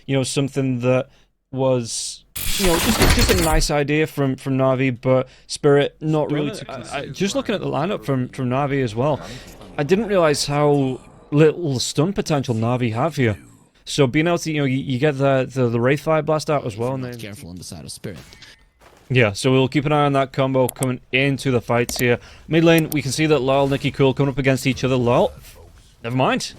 You know, something that was, you know, just a nice idea from Navi, but Spirit not really. Just looking at the lineup from Navi as well, I didn't realize how little stun potential Navi have here. So being able to, you know, you get the Wraith Fire Blast out as well, and then careful on the side of Spirit. Yeah, so we'll keep an eye on that combo coming into the fights here. Mid lane, we can see that Lol, Nicky Cool coming up against each other. Lol, never mind.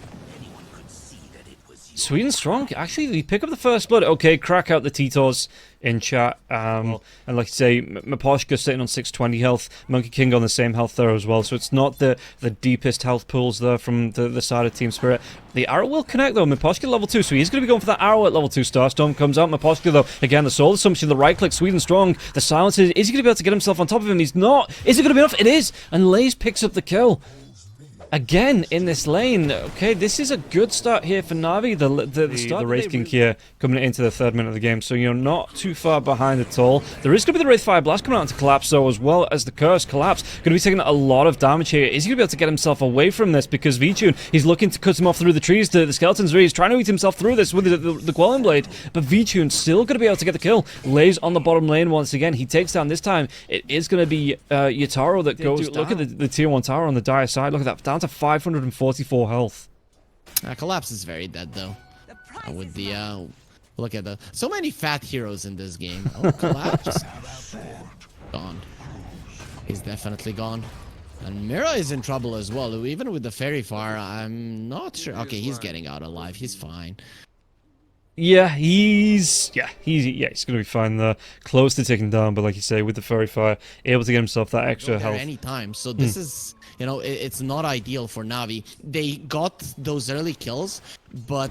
Sweden strong. Actually, they pick up the first blood. Okay, crack out the Titors in chat. And like I say, Miposhka sitting on 620 health. Monkey King on the same health there as well. So it's not the deepest health pools there from the side of Team Spirit. The arrow will connect though. Miposhka level 2, so he's going to be going for that arrow at level 2. Starstorm comes out. Miposhka though, again, the soul assumption, the right click, Sweden strong. The silence is he going to be able to get himself on top of him? He's not. Is it going to be enough? It is. And Lays picks up the kill. Again, in this lane. Okay, this is a good start here for Navi. The Wraith King here coming into the 3rd minute of the game, so you're not too far behind at all. There is going to be the Wraith Fire Blast coming out to collapse, though, as well as the Curse collapse. Going to be taking a lot of damage here. Is he going to be able to get himself away from this? Because Vichun, he's looking to cut him off through the trees. The skeletons, he's trying to eat himself through this with the Quelling Blade, but Vichun still going to be able to get the kill. Lays on the bottom lane once again. He takes down this time. It is going to be Yataro that goes down. Look at the tier 1 tower on the dire side. Look at that, down to 544 health. Collapse is very dead though. With the look at the so many fat heroes in this game. Oh, Collapse gone. He's definitely gone. And Mira is in trouble as well. Even with the Fairy Fire, I'm not sure. Okay, he's getting out alive. He's fine. Yeah, he's gonna be fine there. Close to taking down, but like you say, with the Fairy Fire, able to get himself that extra health. Any time. So this is, you know, it's not ideal for Navi. They got those early kills, but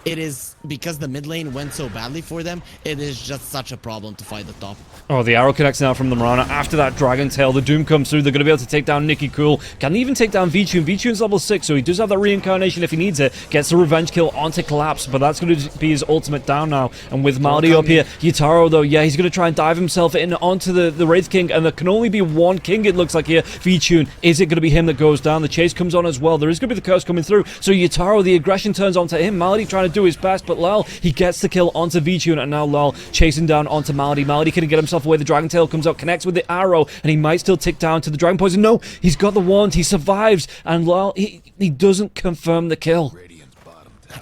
it is because the mid lane went so badly for them. It is just such a problem to fight the top. Oh, the arrow connects now from the Mirana. After that Dragon Tail, the Doom comes through. They're going to be able to take down Nicky Cool. Can they even take down Vichun? Vichun's level 6, so he does have that reincarnation if he needs it. Gets the revenge kill onto Collapse, but that's going to be his ultimate down now. And with Maldi up here, Yataro though, yeah, he's going to try and dive himself in onto the Wraith King, and there can only be one King, it looks like here. Vichun, is it going to be him that goes down? The chase comes on as well. There is going to be the curse coming through. So Yataro, the aggression turns onto him. Maldi trying to do his best, but Lal, he gets the kill onto Vichun, and now Lal chasing down onto Maldi. Maldi can get himself away. The Dragon Tail comes out, connects with the arrow, and he might still tick down to the Dragon Poison. No, he's got the wand, he survives, and Lal, he doesn't confirm the kill.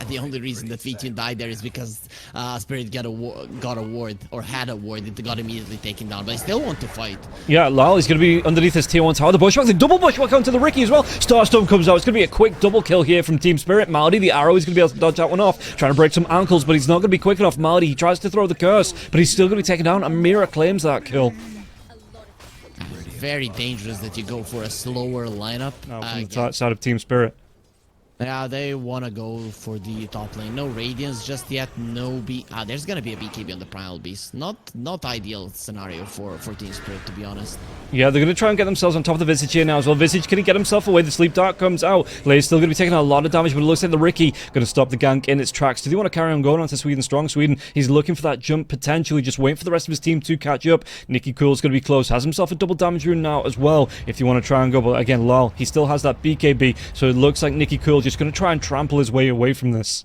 The only reason that Vichun died there is because Spirit got a ward, or had a ward that got immediately taken down, but I still want to fight. Yeah, Lal is going to be underneath his tier 1 tower. The bushwhack, the double bushwhack onto the Ricky as well. Starstorm comes out. It's going to be a quick double kill here from Team Spirit. Maldi, the arrow, he's going to be able to dodge that one off. Trying to break some ankles, but he's not going to be quick enough. Maldi, he tries to throw the curse, but he's still going to be taken down, and Mira claims that kill. Very dangerous that you go for a slower lineup. Now from the side of Team Spirit. Yeah, they want to go for the top lane. No Radiance just yet. No there's going to be a BKB on the Primal Beast. Not ideal scenario for Team Spirit, to be honest. Yeah, they're going to try and get themselves on top of the Visage here now as well. Visage, can he get himself away? The Sleep Dart comes out. Lay's still going to be taking a lot of damage, but it looks like the Ricky going to stop the gank in its tracks. Do they want to carry on going on to Sweden strong? Sweden, he's looking for that jump potentially, just waiting for the rest of his team to catch up. Nicky Cool's going to be close. Has himself a double damage rune now as well, if you want to try and go. But again, Lal, he still has that BKB, so it looks like Nicky Cool just going to try and trample his way away from this.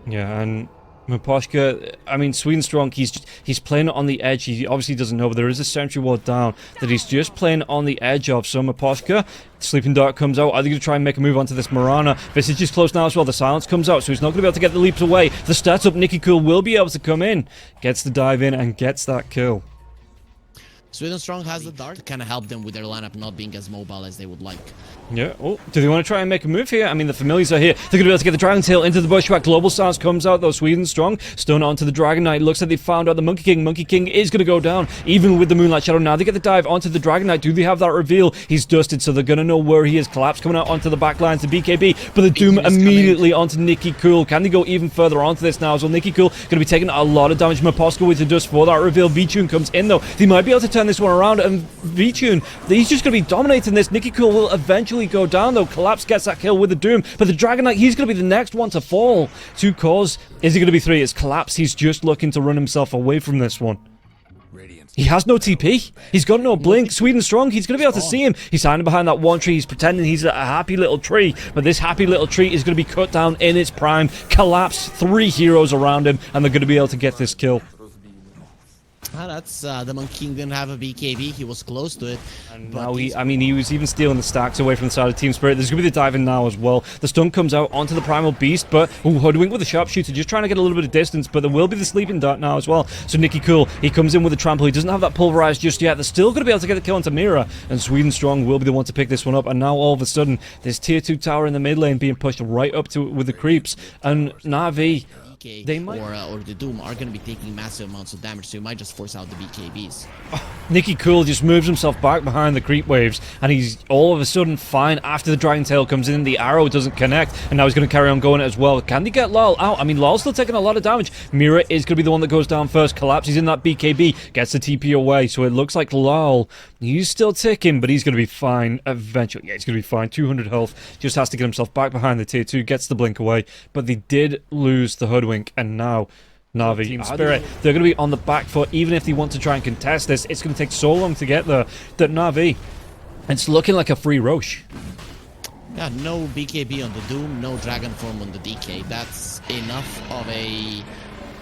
Yeah, and Miposhka, I mean, Sweden strong, he's playing on the edge. He obviously doesn't know, but there is a sentry ward down that he's just playing on the edge of. So Miposhka, Sleeping Dart comes out. Are they going to try and make a move onto this Mirana? Visage is close now as well. The silence comes out, so he's not going to be able to get the leaps away. The stats up, Nicky Cool will be able to come in. Gets the dive in and gets that kill. Sweden Strong has the dart to kind of help them with their lineup not being as mobile as they would like. Yeah, oh, do they want to try and make a move here? I mean, the familiars are here. They're going to be able to get the Dragon Tail into the bushwhack. Global Stance comes out, though. Sweden Strong, stun onto the Dragon Knight. Looks like they found out the Monkey King. Monkey King is going to go down, even with the Moonlight Shadow. Now they get the dive onto the Dragon Knight. Do they have that reveal? He's dusted, so they're going to know where he is. Collapse coming out onto the back line to BKB, but the Doom immediately onto Nicky Cool. Can they go even further onto this now? So Nicky Cool going to be taking a lot of damage. Miposhka with the dust for that reveal. Vichun comes in, though. They might be able to turn this one around, and Vichun, he's just going to be dominating this. Nicky Cool will eventually go down, though. Collapse gets that kill with the Doom, but the Dragon Knight, he's going to be the next one to fall. 2 cores. Is he going to be 3? It's Collapse. He's just looking to run himself away from this one. He has no TP. He's got no blink. Sweden Strong, he's going to be able to see him. He's hiding behind that one tree. He's pretending he's a happy little tree. But this happy little tree is going to be cut down in its prime. Collapse. 3 heroes around him. And they're going to be able to get this kill. That's the Monkey King didn't have a BKB. He was close to it. And now he was even stealing the stacks away from the side of Team Spirit. There's going to be the dive in now as well. The stun comes out onto the Primal Beast, but Hoodwink with the sharpshooter, just trying to get a little bit of distance. But there will be the sleeping dart now as well. So Nicky Cool, he comes in with a trample. He doesn't have that pulverized just yet. They're still going to be able to get the kill onto Mira, and Sweden Strong will be the one to pick this one up. And now all of a sudden, there's tier 2 tower in the mid lane being pushed right up to it with the creeps, and Navi. They might, or the Doom are going to be taking massive amounts of damage, so you might just force out the BKBs. Nicky Cool just moves himself back behind the creep waves, and he's all of a sudden fine after the Dragon Tail comes in. The arrow doesn't connect, and now he's going to carry on going as well. Can they get Lal out? I mean, Lal's still taking a lot of damage. Mira is going to be the one that goes down first. Collapse, he's in that BKB, gets the TP away, so it looks like Lal, he's still ticking, but he's going to be fine eventually. Yeah, he's going to be fine. 200 health, just has to get himself back behind the tier 2, gets the blink away, but they did lose the Hoodwink, and now Navi, Team Spirit, they're going to be on the back foot. Even if they want to try and contest this, it's going to take so long to get there that Navi, it's looking like a free Roche. Yeah, no BKB on the Doom, no Dragon Form on the DK. That's enough of a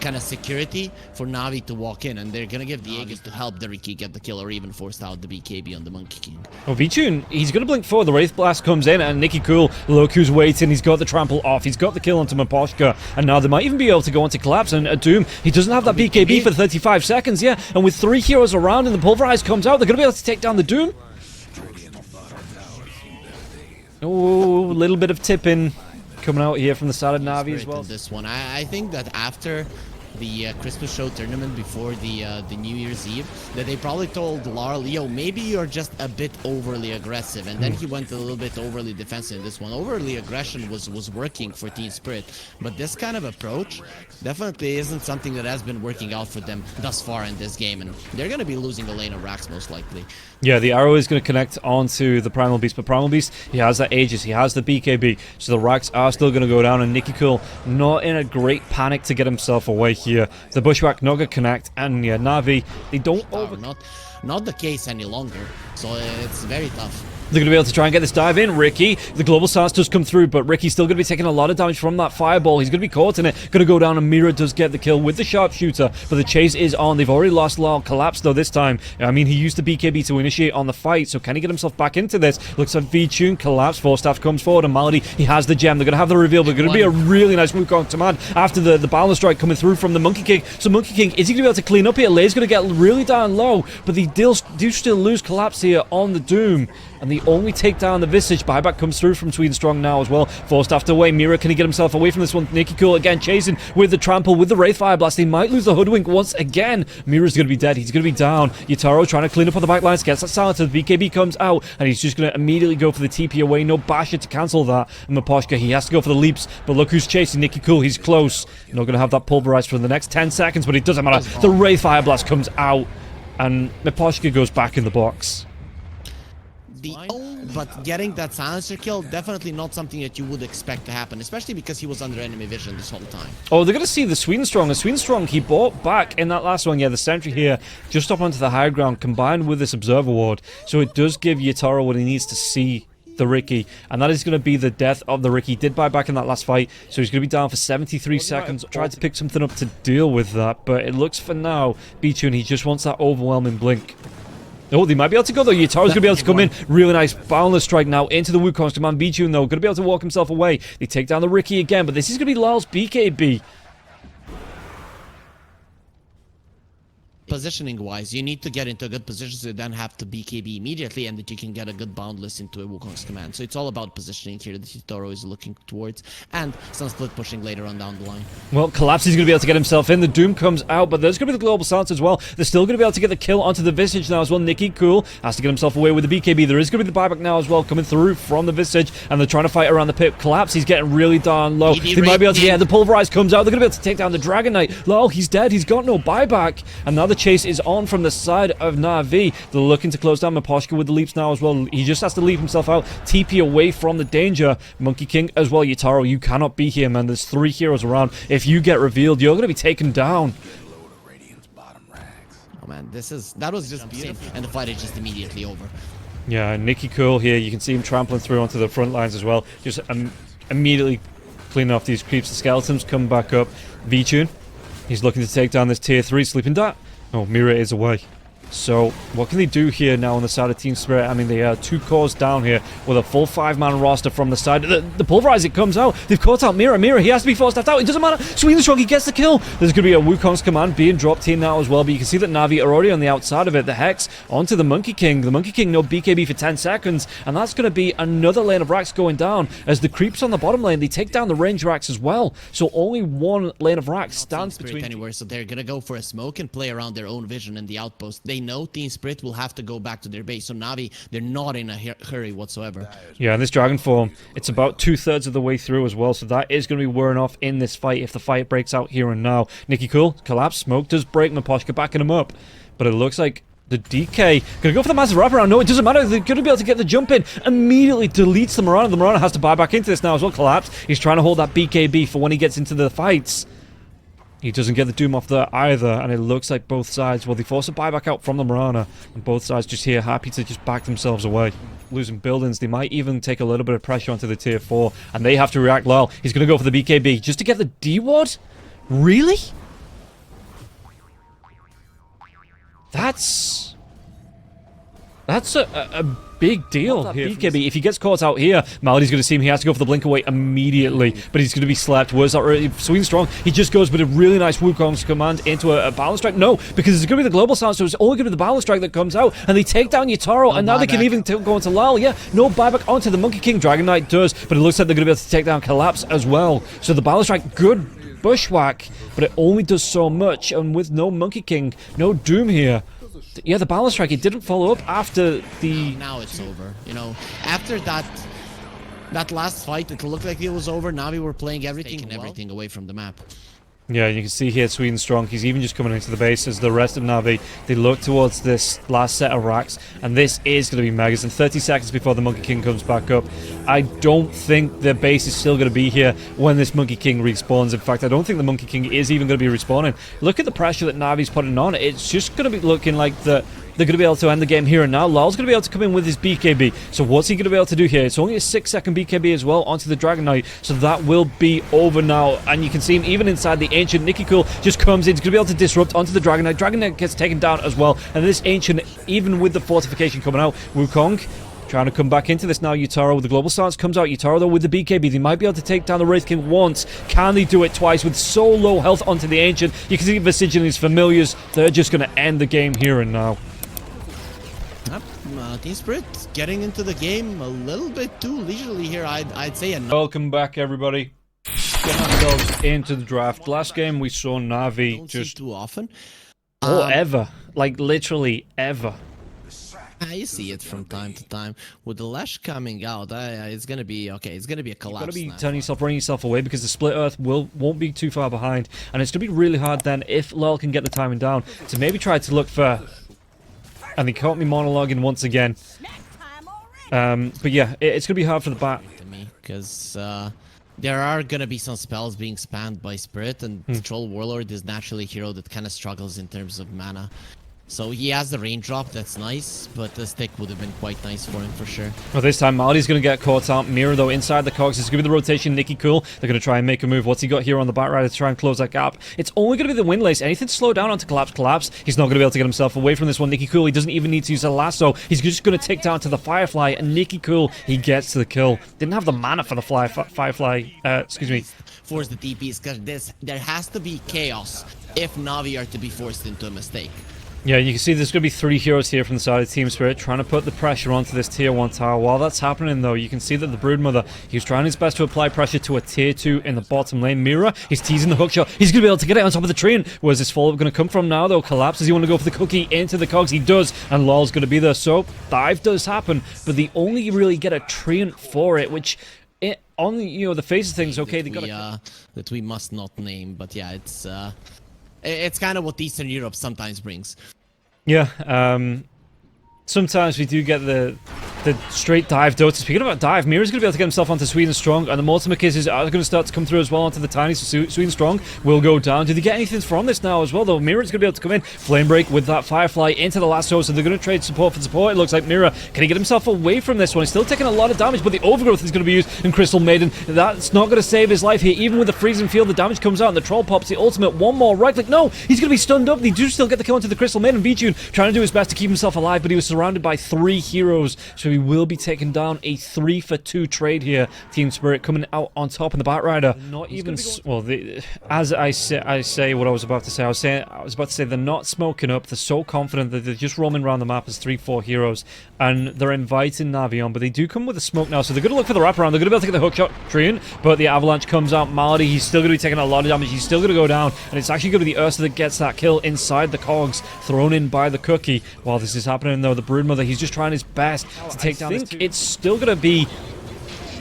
kind of security for Navi to walk in, and they're going to give the Aegis to help the Riki get the kill, or even force out the BKB on the Monkey King. Oh, Vichun, he's going to blink forward. The Wraith Blast comes in, and Nicky Cool, look who's waiting. He's got the trample off. He's got the kill onto Maposhka, and now they might even be able to go onto Collapse. And Doom, he doesn't have that BKB for 35 seconds, yeah. And with 3 heroes around and the Pulverize comes out, they're going to be able to take down the Doom. Oh, a little bit of tipping coming out here from the side of Navi as well. This one, I think that after the Christmas show tournament before the New Year's Eve, that they probably told Larl, yo, maybe you're just a bit overly aggressive, and then he went a little bit overly defensive in this one. Overly aggression was working for Team Spirit, but this kind of approach definitely isn't something that has been working out for them thus far in this game, and they're going to be losing the lane of Rax most likely. Yeah, the arrow is going to connect onto the Primal Beast, but Primal Beast, he has that Aegis, he has the BKB, so the Rax are still going to go down, and Nicky Cool not in a great panic to get himself away here. The Bushwhack not going to connect, and yeah, Navi, they don't not the case any longer, so it's very tough. They're going to be able to try and get this dive in. Ricky, the global stance does come through, but Ricky's still going to be taking a lot of damage from that fireball. He's going to be caught in it. Going to go down, and Mira does get the kill with the sharpshooter, but the chase is on. They've already lost Lal. Collapse, though, this time. I mean, he used the BKB to initiate on the fight, so can he get himself back into this? Looks like V-Tune, Collapse, Forstaff comes forward, and Malady, he has the gem. They're going to have the reveal, but going to be a really nice Wukong command after the balance strike coming through from the Monkey King. So Monkey King, is he going to be able to clean up here? Lay's going to get really down low, but they do still lose Collapse here on the Doom, and they only take down the Visage. Buyback comes through from Sweden Strong now as well. Forced after away. Mira, can he get himself away from this one? Nicky Cool again chasing with the trample, with the Wraith Fire Blast. They might lose the Hoodwink once again. Mira's going to be dead. He's going to be down. Yataro trying to clean up on the backlines. Gets that silencer. The BKB comes out, and he's just going to immediately go for the TP away. No Basher to cancel that. And Maposhka, he has to go for the leaps, but look who's chasing. Nicky Cool, he's close. Not going to have that pulverized for the next 10 seconds, but it doesn't matter. The Wraith Fire Blast comes out, and Maposhka goes back in the box. But getting that silencer kill, definitely not something that you would expect to happen, especially because he was under enemy vision this whole time. Oh, they're going to see the Sweden Strong. The Sweden Strong, he bought back in that last one. Yeah, the sentry here, just up onto the high ground, combined with this Observer Ward. So it does give Yataro what he needs to see the Ricky, and that is going to be the death of the Ricky. Did buy back in that last fight, so he's going to be down for 73 seconds. Tried to pick something up to deal with that, but it looks for now, B-Tune, he just wants that overwhelming blink. Oh, they might be able to go though. Yataro's going to be able to come in. Really nice boundless strike now into the Wukong's command. B-Tune though, going to be able to walk himself away. They take down the Ricky again, but this is going to be Lal's BKB. Positioning wise, you need to get into a good position so you then have to BKB immediately, and that you can get a good boundless into a Wukong's command. So it's all about positioning here that Yataro is looking towards, and some split pushing later on down the line. Well, Collapse is going to be able to get himself in. The Doom comes out, but there's going to be the global silence as well. They're still going to be able to get the kill onto the Visage now as well. Nicky Cool has to get himself away with the BKB. There is going to be the buyback now as well coming through from the Visage, and they're trying to fight around the pit. Collapse, he's getting really down low. They might be able to, yeah, the Pulverize comes out. They're going to be able to take down the Dragon Knight. Lol, he's dead. He's got no buyback, and now the chase is on from the side of Navi. They're looking to close down Maposhka with the leaps now as well. He just has to leap himself out, TP away from the danger. Monkey King as well. Yataro, you cannot be here, man. There's 3 heroes around. If you get revealed, you're going to be taken down. Oh man, that was just beautiful, and the fight is just immediately over. Yeah, Nicky Cool here, you can see him trampling through onto the front lines as well. Just immediately cleaning off these creeps. The skeletons come back up. V-Tune, he's looking to take down this tier 3 sleeping dart. Oh, Mira is away. So, what can they do here now on the side of Team Spirit? I mean, they are 2 cores down here with a full 5-man roster from the side. The Pulverize, it comes out. They've caught out Mira. Mira, he has to be forced out. It doesn't matter. Sweden Strong, he gets the kill. There's going to be a Wukong's command being dropped here now as well. But you can see that Navi are already on the outside of it. The Hex onto the Monkey King. The Monkey King, no BKB for 10 seconds. And that's going to be another lane of racks going down. As the creeps on the bottom lane, they take down the range racks as well. So only one lane of racks stands between anywhere. So they're going to go for a smoke and play around their own vision in the outpost. They know Team Spirit will have to go back to their base. So Navi, they're not in a hurry whatsoever. Yeah, and this Dragon Form, it's about 2/3 of the way through as well. So that is going to be wearing off in this fight if the fight breaks out here and now. Nicky Cool, collapse, smoke does break, Miposhka backing him up. But it looks like the DK gonna go for the massive wraparound. No, it doesn't matter. They're gonna be able to get the jump in. Immediately deletes the Mirana. The Mirana has to buy back into this now as well. Collapse. He's trying to hold that BKB for when he gets into the fights. He doesn't get the Doom off there either, and it looks like both sides, well, they force a buyback out from the Mirana, and both sides just here happy to just back themselves away. Losing buildings, they might even take a little bit of pressure onto the tier 4, and they have to react. Lyle, he's going to go for the BKB just to get the D-Ward? Really? That's a big deal here. BKB, if he gets caught out here, Melody's going to see him. He has to go for the blink away immediately, but he's going to be slapped. Where's that? Sweden Strong, he just goes with a really nice Wukong's command into a balance strike. No, because it's going to be the global sound, so it's only going to be the balance strike that comes out, and they take down Yutaro, and now they can even go into Lyle. Yeah, no buyback onto the Monkey King. Dragon Knight does, but it looks like they're going to be able to take down Collapse as well. So the balance strike, good bushwhack, but it only does so much, and with no Monkey King, no Doom here. Yeah, the balance strike, it didn't follow up after the... Now it's over. You know, after that last fight, it looked like it was over. Navi were playing everything away from the map. Yeah, you can see here Sweden Strong, he's even just coming into the base as the rest of Navi, they look towards this last set of racks, and this is going to be megas, and 30 seconds before the Monkey King comes back up. I don't think their base is still going to be here when this Monkey King respawns. In fact, I don't think the Monkey King is even going to be respawning. Look at the pressure that Navi's putting on. It's just going to be looking like they're going to be able to end the game here and now. Lyle's going to be able to come in with his BKB. So what's he going to be able to do here? It's only a 6-second BKB as well onto the Dragon Knight. So that will be over now. And you can see him even inside the Ancient. Nicky Cool just comes in. He's going to be able to disrupt onto the Dragon Knight. Dragon Knight gets taken down as well. And this Ancient, even with the fortification coming out, Wukong trying to come back into this now. Yutaro with the global stance comes out. Yutaro though with the BKB. They might be able to take down the Wraith King once. Can they do it twice with so low health onto the Ancient? You can see Visage and his familiars. They're just going to end the game here and now. Team Spirit getting into the game a little bit too leisurely here, I'd say. Welcome back, everybody. Getting ourselves into the draft. Last game we saw Navi don't just... see too often. Or ever. Like, literally ever. I see it from time to time. With the Lash coming out, it's going to be... Okay, it's going to be a collapse. You've got to be running yourself away because the Split Earth won't be too far behind. And it's going to be really hard then, if Lyle can get the timing down, to maybe try to look for... And they caught me monologuing once again. But yeah, it's going to be hard for the bat. Because there are going to be some spells being spammed by Spirit, and Troll Warlord is naturally a hero that kind of struggles in terms of mana. So he has the raindrop, that's nice, but the stick would have been quite nice for him for sure. Well, this time Melody's going to get caught out. Mira though inside the cogs. It's going to be the rotation. Nicky Cool. They're going to try and make a move. What's he got here on the Batrider to try and close that gap? It's only going to be the Windlace. Anything to slow down onto Collapse. He's not going to be able to get himself away from this one. Nicky Cool, he doesn't even need to use a lasso. He's just going to take down to the Firefly, and Nicky Cool, he gets to the kill. Didn't have the mana for the Firefly. Excuse me. Force the DPs, because there has to be chaos if Navi are to be forced into a mistake. Yeah, you can see there's going to be 3 heroes here from the side of Team Spirit trying to put the pressure onto this tier 1 tower. While that's happening though, you can see that the Broodmother, he's trying his best to apply pressure to a tier 2 in the bottom lane. Mira, he's teasing the hookshot. He's going to be able to get it on top of the train. Where's this follow-up going to come from now though? Collapse, does he want to go for the cookie into the cogs? He does, and Lyle's going to be there. So, dive does happen, but they only really get a treant for it, which... on the face of things, okay, they got that we must not name, but yeah, it's kind of what Eastern Europe sometimes brings. Yeah, sometimes we do get the the straight dive Dota. Speaking about dive, Mira's going to be able to get himself onto Sweden Strong, and the Mortimer Kisses are going to start to come through as well onto the Tiny, so Sweden Strong will go down. Do they get anything from this now as well, though? Mira's going to be able to come in, Flame Break with that Firefly into the lasso, so they're going to trade support for support. It looks like Mira, can he get himself away from this one? He's still taking a lot of damage, but the Overgrowth is going to be used, and Crystal Maiden, that's not going to save his life here. Even with the Freezing Field, the damage comes out, and the Troll pops the ultimate. One more right click. No, he's going to be stunned up. They do still get the kill into the Crystal Maiden. V-Tune trying to do his best to keep himself alive, but he was surrounded by 3 heroes, so he will be taking down a 3-for-2 trade here. Team Spirit coming out on top in the Batrider. Not even well, as I say what I was about to say. I was about to say they're not smoking up. They're so confident that they're just roaming around the map as 3-4 heroes, and they're inviting Navi on, but they do come with a smoke now, so they're going to look for the wraparound. They're going to be able to get the hookshot Trian, but the Avalanche comes out. Malady, he's still going to be taking a lot of damage. He's still going to go down, and it's actually going to be the Ursa that gets that kill inside the cogs, thrown in by the Cookie. While this is happening, though, the Broodmother, he's just trying his best to take down this. It's still going to be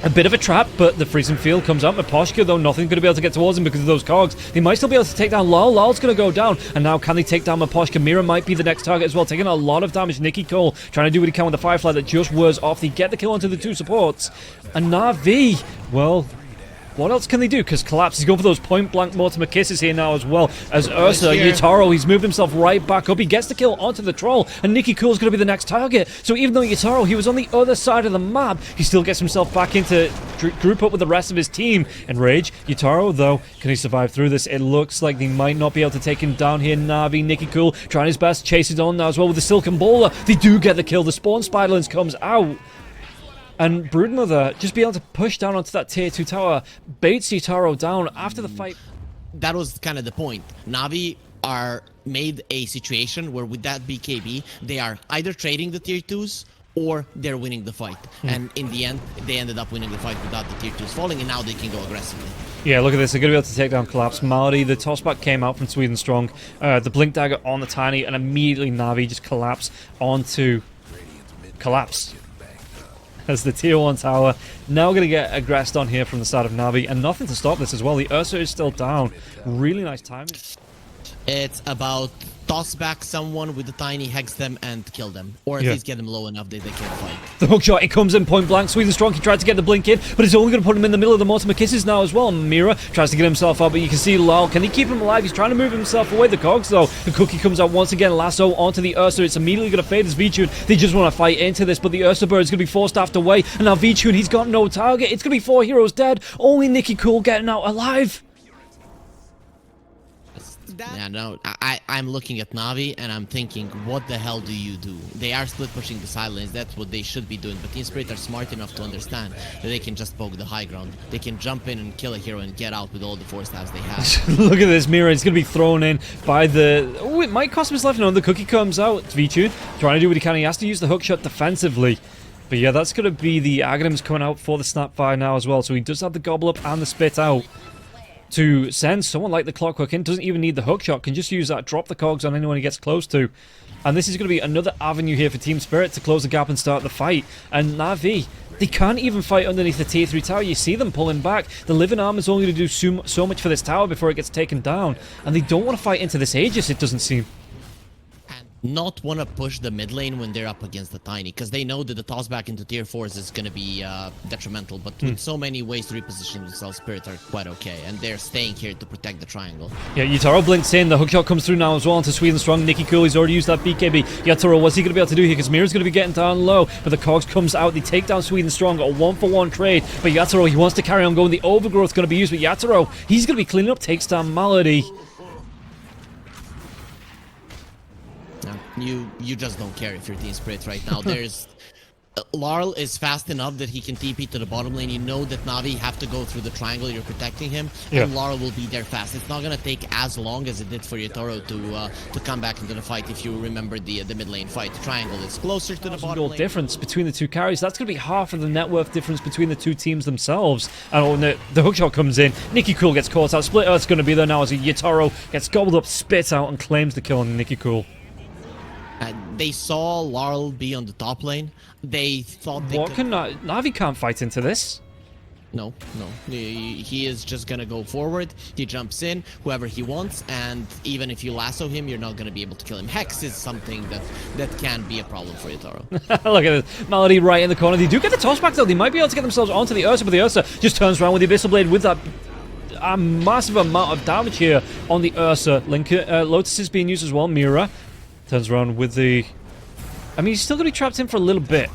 a bit of a trap, but the Freezing Field comes out. Miposhka, though, nothing's going to be able to get towards him because of those cogs. They might still be able to take down Lal. Lal's going to go down, and now can they take down Miposhka? Mira might be the next target as well, taking a lot of damage. Nicky Cole trying to do what he can with the Firefly that just whirs off. They get the kill onto the 2 supports, and Navi, well, what else can they do? Because Collapse is going for those point-blank Mortimer Kisses here now as well. As Ursa, Yutaro, he's moved himself right back up. He gets the kill onto the Troll, and Nicky Cool's going to be the next target. So even though Yutaro, he was on the other side of the map, he still gets himself back into group up with the rest of his team. Enrage, Yutaro, though, can he survive through this? It looks like they might not be able to take him down here. Navi, Nicky Cool, trying his best, chases on now as well with the Silken Bowler. They do get the kill. The Spawn Spiderlings comes out. And Broodmother just be able to push down onto that tier 2 tower, baits Yutaro down after the fight. That was kind of the point. Navi are made a situation where with that BKB, they are either trading the tier 2s or they're winning the fight. And in the end, they ended up winning the fight without the tier 2s falling, and now they can go aggressively. Yeah, look at this. They're going to be able to take down Collapse. Malady, the tossback came out from Sweden Strong. The Blink Dagger on the Tiny, and immediately Navi just collapse onto Collapse. As the tier 1 tower now going to get aggressed on here from the side of Navi, and nothing to stop this as well. The Ursa is still down. Really nice timing. It's about toss back someone with the Tiny, hex them, and kill them. Or at least get them low enough that they can't fight. The hookshot, it comes in point blank. Sweden Strong, he tried to get the blink in, but it's only going to put him in the middle of the Mortimer Kisses now as well. Mira tries to get himself out, but you can see Lal, can he keep him alive? He's trying to move himself away. The cogs, though. The Cookie comes out once again, lasso onto the Ursa. It's immediately going to fade as V-Tune. They just want to fight into this, but the Ursa Bird is going to be forced after away, and now V-Tune, he's got no target. It's going to be 4 heroes dead. Only Nicky Cool getting out alive. Yeah, no, I'm looking at Navi and I'm thinking, what the hell do you do? They are split pushing the side lanes, that's what they should be doing, but Team Spirit are smart enough to understand that they can just poke the high ground. They can jump in and kill a hero and get out with all the 4 stabs they have. Look at this, Mira, it's going to be thrown in by the... Oh, it might cost him his life. No, the Cookie comes out. V-Tune trying to do what he can. He has to use the hookshot defensively. But yeah, that's going to be the Aghanims coming out for the Snapfire now as well, so he does have the Gobble Up and the Spit out to send someone like the Clockwork in. Doesn't even need the hookshot, can just use that, drop the cogs on anyone he gets close to. And this is going to be another avenue here for Team Spirit to close the gap and start the fight. And Navi, they can't even fight underneath the tier 3 tower. You see them pulling back. The Living Arm is only going to do so much for this tower before it gets taken down. And they don't want to fight into this Aegis, it doesn't seem. Not want to push the mid lane when they're up against the Tiny, because they know that the toss back into tier 4s is going to be detrimental, but with so many ways to reposition themselves, Spirit are quite okay, and they're staying here to protect the triangle. Yeah, Yutaro blinks in, the hookshot comes through now as well into Sweden Strong. Nicky Cool, he's already used that BKB. Yutaro, what's he going to be able to do here? Because Mira's going to be getting down low, but the cogs comes out, they take down Sweden Strong, a 1-for-1 trade, but Yutaro, he wants to carry on going. The Overgrowth going to be used, but Yutaro, he's going to be cleaning up, takes down Malady. You just don't care if you're Team Spirit right now. There's Larl is fast enough that he can TP to the bottom lane. You know that Navi have to go through the triangle. You're protecting him, and Larl will be there fast. It's not gonna take as long as it did for Yutaro to come back into the fight. If you remember the mid lane fight, the triangle is closer to the bottom lane. Difference between the two carries. That's gonna be half of the net worth difference between the two teams themselves. And when the hookshot comes in, Nicky Cool gets caught out. Split Earth's gonna be there now as Yutaro gets gobbled up, spit out, and claims the kill on Nicky Cool. They saw Larl be on the top lane. They thought they Navi can't fight into this. No. He is just gonna go forward. He jumps in, whoever he wants, and even if you lasso him, you're not gonna be able to kill him. Hex is something that can be a problem for Yatoro. Look at this. Melody right in the corner. They do get the toss back though. They might be able to get themselves onto the Ursa, but the Ursa just turns around with the Abyssal Blade with that a massive amount of damage here on the Ursa. Lotus is being used as well. Mira turns around with the... I mean, he's still going to be trapped in for a little bit.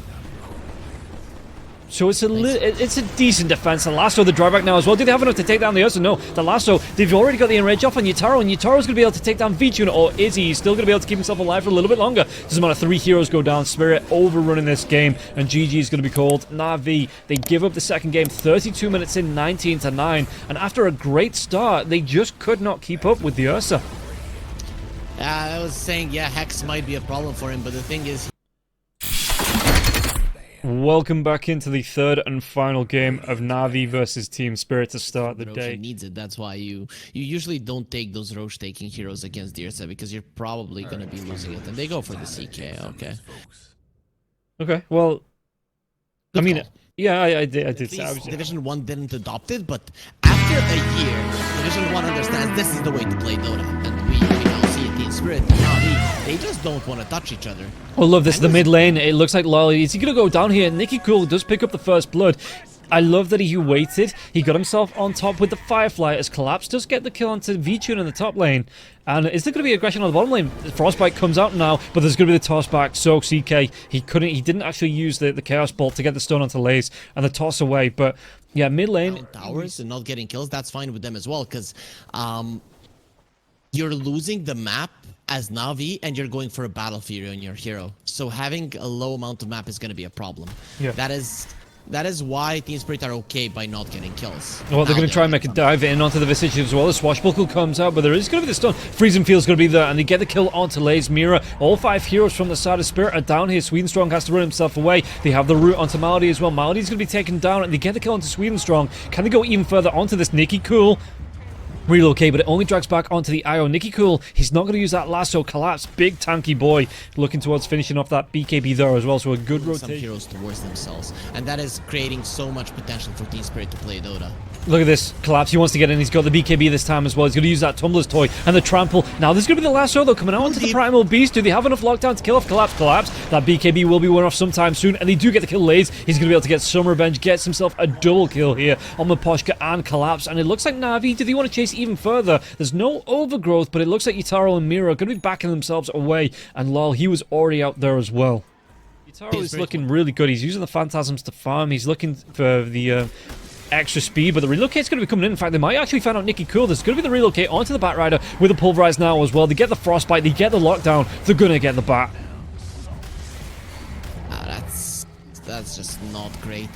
So it's a decent defense. The lasso, the drawback now as well. Do they have enough to take down the Ursa? No. The lasso, they've already got the enrage off on Yatoro, and Yataro's going to be able to take down V-Tune, or is he? He's still going to be able to keep himself alive for a little bit longer. Doesn't matter, 3 heroes go down. Spirit overrunning this game, and GG is going to be called. Navi, they give up the second game, 32 minutes in, 19-9, and after a great start, they just could not keep up with the Ursa. I was saying, yeah, Hex might be a problem for him, but the thing is... Welcome back into the third and final game of Navi versus Team Spirit to start the Roche day. Needs it. That's why you usually don't take those Roche taking heroes against the Ursa, because you're probably going to be losing it. And they go for the CK, okay. Okay, well, Good I mean, call. yeah, I did. At least Division 1 didn't adopt it, but after a year, Division 1 understands this is the way to play Dota. And we now see it in Spirit and Navi. They just don't want to touch each other. Oh, love this. The mid lane. It looks like Lolly. Is he going to go down here? Nicky Cool does pick up the first blood. I love that he waited. He got himself on top with the Firefly as Collapse does get the kill onto V-Tune in the top lane. And is there going to be aggression on the bottom lane? Frostbite comes out now, but there's going to be the toss back. So CK, he didn't actually use the Chaos Bolt to get the stun onto Laze and the toss away. But yeah, mid lane. Towers and not getting kills, that's fine with them as well, because you're losing the map as Navi, and you're going for a battlefield on your hero. So having a low amount of map is going to be a problem. Yeah. That is why Team Spirit are okay by not getting kills. Well, they're going to try and make a dive in onto the Visage as well. The Swashbuckle comes out, but there is going to be the stun. Freezing Field's going to be there, and they get the kill onto Laze. Mira, all 5 heroes from the side of Spirit are down here. Swedenstrong has to run himself away. They have the root onto Malady as well. Malady's going to be taken down, and they get the kill onto Swedenstrong. Can they go even further onto this Nicky Cool? Relocate, but it only drags back onto the IO. Nicky Cool, he's not going to use that lasso. Collapse, big tanky boy, looking towards finishing off that BKB there as well, so a good rotation. Some heroes towards themselves, and that is creating so much potential for Team Spirit to play Dota. Look at this, Collapse, he wants to get in, he's got the BKB this time as well, he's going to use that Tumbler's Toy and the Trample. Now there's going to be the lasso though, coming out onto the Primal Beast. Do they have enough lockdown to kill off Collapse? That BKB will be won off sometime soon, and they do get the kill Laze. He's going to be able to get some revenge, gets himself a double kill here on Miposhka and Collapse, and it looks like Navi, do they want to chase even further? There's no overgrowth, but it looks like Yatoro and Mira are going to be backing themselves away, and lol, he was already out there as well. Yatoro is looking really good. He's using the Phantasms to farm. He's looking for the extra speed, but the relocate's going to be coming in. In fact, they might actually find out Nicky Cool. There's going to be the relocate onto the Batrider with the Pulverize now as well. They get the Frostbite, they get the lockdown. They're going to get the Bat. That's just not great.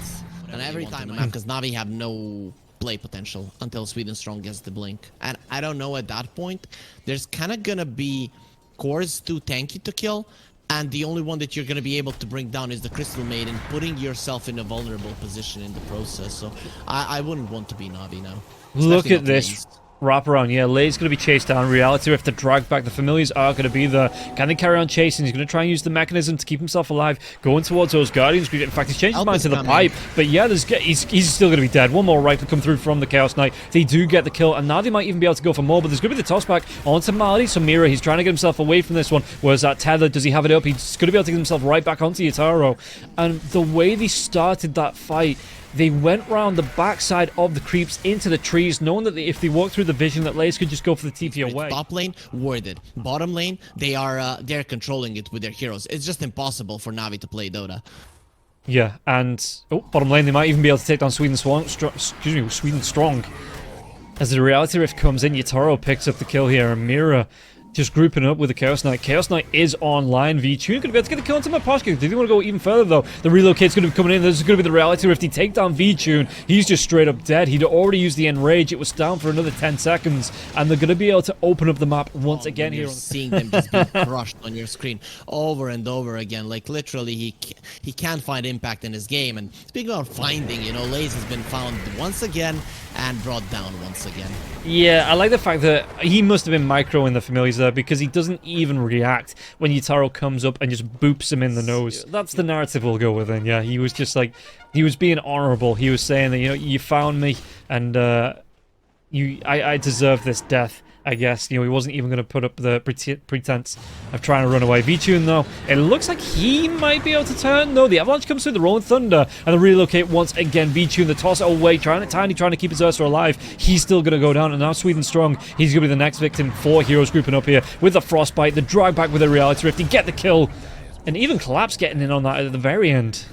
And every time, because Navi have no play potential until Swedenstrong gets the blink. And I don't know, at that point, there's kind of gonna be cores too tanky to kill, and the only one that you're gonna be able to bring down is the Crystal Maiden, putting yourself in a vulnerable position in the process. So I wouldn't want to be Navi now. Look at this wraparound. Yeah, Lay's going to be chased down. Reality, if the drag back, the Familiars are going to be there. Can they carry on chasing? He's going to try and use the mechanism to keep himself alive, going towards those Guardians. In fact, he's changed his mind to the pipe. But yeah, he's still going to be dead. One more rifle come through from the Chaos Knight. They do get the kill, and now they might even be able to go for more, but there's going to be the toss back onto Malady. So Mira, he's trying to get himself away from this one. Whereas that tether, does he have it up? He's going to be able to get himself right back onto Yatoro. And the way they started that fight, they went round the backside of the creeps into the trees, knowing that if they walk through the vision, that Lace could just go for the TP away. Top lane, worded. Bottom lane, they're controlling it with their heroes. It's just impossible for Navi to play Dota. Yeah, and bottom lane, they might even be able to take down Sweden Strong. As the Reality Rift comes in, Yatoro picks up the kill here, and Mira just grouping up with the Chaos Knight. Chaos Knight is online. V-Tune going to be able to get the kill into Miposhka. Do they want to go even further, though? The relocate's going to be coming in. This is going to be the Reality Rift. He take down V-Tune. He's just straight up dead. He'd already used the Enrage. It was down for another 10 seconds. And they're going to be able to open up the map once again here. You're seeing them just be crushed on your screen over and over again. Like, literally, he can't find impact in his game. And speaking about finding, you know, Laze has been found once again and brought down once again. Yeah, I like the fact that he must have been micro in the Familiars. there because he doesn't even react when Yatoro comes up and just boops him in the nose. That's the narrative we'll go with then, yeah. He was just like, he was being honorable. He was saying that, you know, you found me and I deserve this death. I guess, you know, he wasn't even going to put up the pretense of trying to run away. Vtune, though, it looks like he might be able to turn. No, the avalanche comes through, the rolling thunder, and the relocate once again. Vtune, the toss away, trying to keep his Ursa alive. He's still going to go down, and now Sweden Strong, he's going to be the next victim. 4 heroes grouping up here with the frostbite, the drag back with the reality rift. He get the kill, and even Collapse getting in on that at the very end.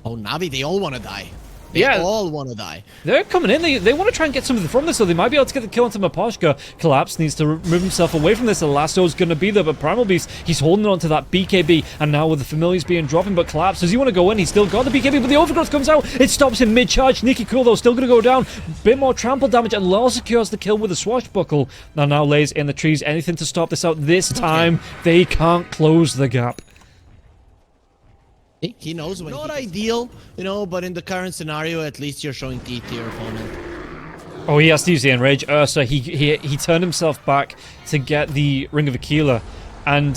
Oh, Navi, they all want to die. They all want to die. They're coming in. They want to try and get something from this, so they might be able to get the kill onto Maposhka. Collapse needs to remove himself away from this. The lasso's going to be there, but Primal Beast, he's holding on to that BKB, and now with the familiars being dropping, but Collapse, does he want to go in? He's still got the BKB, but the overgrowth comes out. It stops him mid-charge. Nikki Cool, though, still going to go down. Bit more trample damage, and Lal secures the kill with a swashbuckle. Now lays in the trees. Anything to stop this out. This time, they can't close the gap. He knows when not ideal, you know, but in the current scenario, at least you're showing teeth to your opponent. Oh, he has to use the enrage. Ursa, he turned himself back to get the Ring of Aquila, and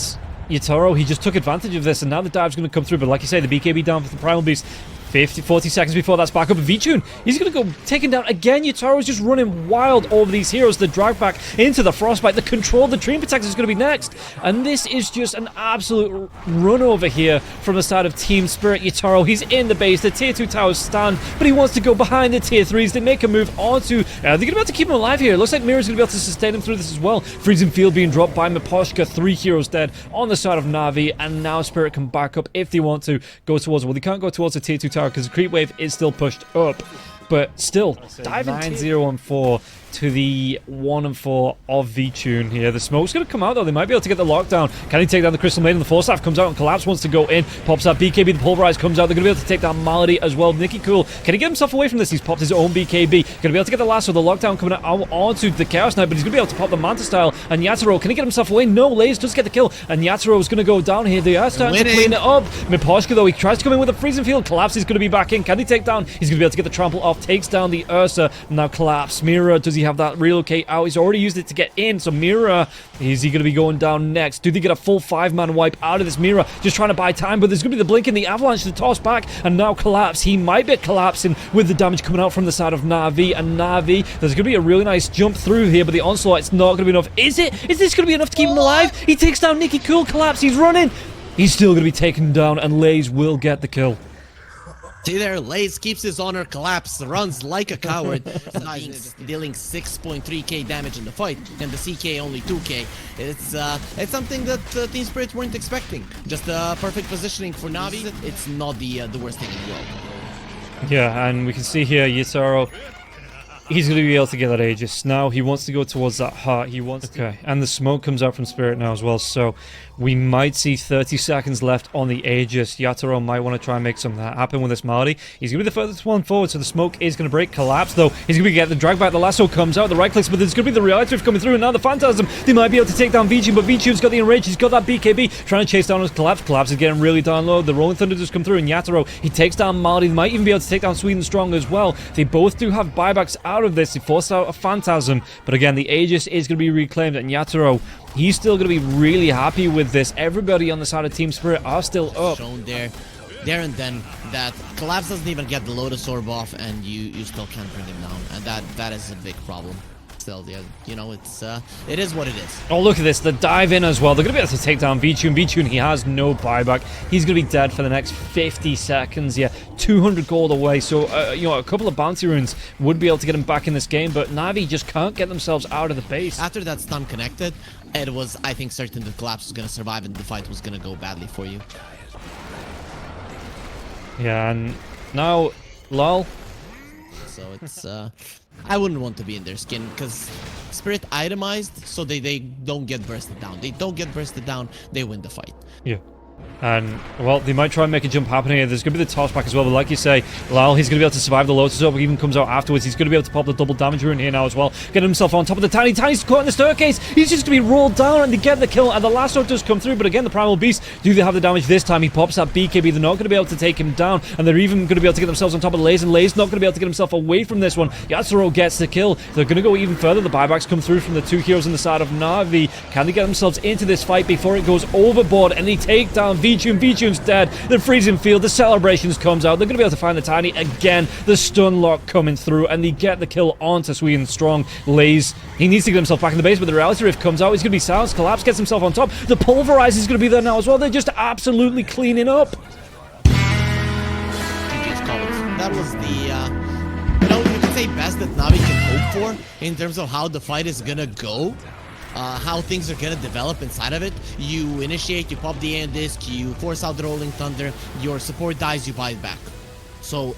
Yatoro, he just took advantage of this, and now the dive's going to come through, but like you say, the BKB down for the Primal Beast. 40 seconds before that's back up. Vtune, he's going to go taken down again. Yatoro's just running wild over these heroes. The drag back into the frostbite. The control, the Dream Protector is going to be next. And this is just an absolute run over here from the side of Team Spirit. Yatoro, he's in the base. The tier 2 towers stand, but he wants to go behind the tier 3s. They make a move onto... they're going to be able to keep him alive here. It looks like Mira's going to be able to sustain him through this as well. Freezing Field being dropped by Maposhka. 3 heroes dead on the side of Navi. And now Spirit can back up if they want to go towards... Well, they can't go towards the tier 2 tower because the creep wave is still pushed up, but still diving 9-0-4 to the 1-4 of Vtune here. The smoke's going to come out though. They might be able to get the lockdown. Can he take down the Crystal Maiden? The Force Staff comes out and Collapse wants to go in. Pops that BKB. The Pulverize comes out. They're going to be able to take down Malady as well. Nikki Cool. Can he get himself away from this? He's popped his own BKB. Going to be able to get the lasso. The lockdown coming out onto the Chaos Knight, but he's going to be able to pop the Manta Style. And Yatoro, can he get himself away? No. Lays does get the kill. And Yatoro is going to go down here. They are starting to clean it up. Miposhka though, he tries to come in with a Freezing Field. Collapse is going to be back in. Can he take down? He's going to be able to get the trample off. Takes down the Ursa. Now Collapse. Mira, does he have that relocate out? He's already used it to get in, so Mira, is he going to be going down next? Do they get a full 5-man wipe out of this? Mira just trying to buy time, but there's going to be the blink and the avalanche to toss back, and now Collapse. He might be collapsing with the damage coming out from the side of Navi, and Navi, there's going to be a really nice jump through here, but the onslaught, it's not going to be enough. Is it? Is this going to be enough to keep him alive? He takes down Nikki Cool. Collapse, he's running. He's still going to be taken down, and Lays will get the kill. See there, Lays keeps his honor. Collapse runs like a coward, dealing 6.3k damage in the fight, and the CK only 2k. It's something that Team Spirit weren't expecting. Just perfect positioning for Navi. It's not the worst thing in the world. Yeah, and we can see here Yatoro. He's going to be able to get that Aegis. Now he wants to go towards that heart. He wants to... Okay, and the smoke comes out from Spirit now as well, so we might see 30 seconds left on the Aegis. Yatoro might want to try and make something happen with this Malady. He's going to be the furthest one forward, so the smoke is going to break. Collapse, though. He's going to get the drag back. The lasso comes out, the right clicks, but there's going to be the reality rift coming through, and now the Phantasm. They might be able to take down Vtune, but Vtune's got the enrage. He's got that BKB, trying to chase down his Collapse. Collapse is getting really down low. The Rolling Thunder just come through, and Yatoro, he takes down Malady. They might even be able to take down Sweden Strong as well. They both do have buybacks out of this. They forced out a Phantasm, but again, the Aegis is going to be reclaimed, and Yatoro, he's still going to be really happy with this. Everybody on the side of Team Spirit are still up. Shown there and then that Collapse doesn't even get the Lotus Orb off, and you still can't bring him down, and that is a big problem. Still, yeah, you know, it is what it is. Oh, look at this, the dive in as well. They're going to be able to take down Vtune. Vtune, he has no buyback. He's going to be dead for the next 50 seconds. Yeah, 200 gold away. So, you know, a couple of bounty runes would be able to get him back in this game, but Navi just can't get themselves out of the base. After that stun connected, it was, I think, certain that Collapse was going to survive and the fight was going to go badly for you. Yeah, and now, lol. So it's, I wouldn't want to be in their skin, because Spirit itemized, so they don't get bursted down. They don't get bursted down, they win the fight. Yeah. And, well, they might try and make a jump happen here. There's going to be the toss back as well. But like you say, Lyle, he's going to be able to survive the Lotus Orb. Even comes out afterwards. He's going to be able to pop the double damage rune here now as well. Getting himself on top of the Tiny. Tiny's caught in the staircase. He's just going to be rolled down and they get the kill. And the lasso does come through. But again, the Primal Beast, do they have the damage this time? He pops that BKB. They're not going to be able to take him down. And they're even going to be able to get themselves on top of Laze. And Laze not going to be able to get himself away from this one. Yasuo gets the kill. They're going to go even further. The buybacks come through from the two heroes on the side of Navi. Can they get themselves into this fight before it goes overboard? And they take down V-Tune. V-Tune's dead. The freezing field, the celebrations comes out. They're going to be able to find the Tiny again. The stun lock coming through, and they get the kill onto Sweden Strong. Laze, he needs to get himself back in the base, but the Reality Rift comes out. He's going to be silenced. Collapse gets himself on top. The Pulverize is going to be there now as well. They're just absolutely cleaning up. That was the, you can say best that Navi can hope for in terms of how the fight is going to go. How things are gonna develop inside of it. You initiate, you pop the Aeon Disc, you force out the Rolling Thunder, your support dies, you buy it back. So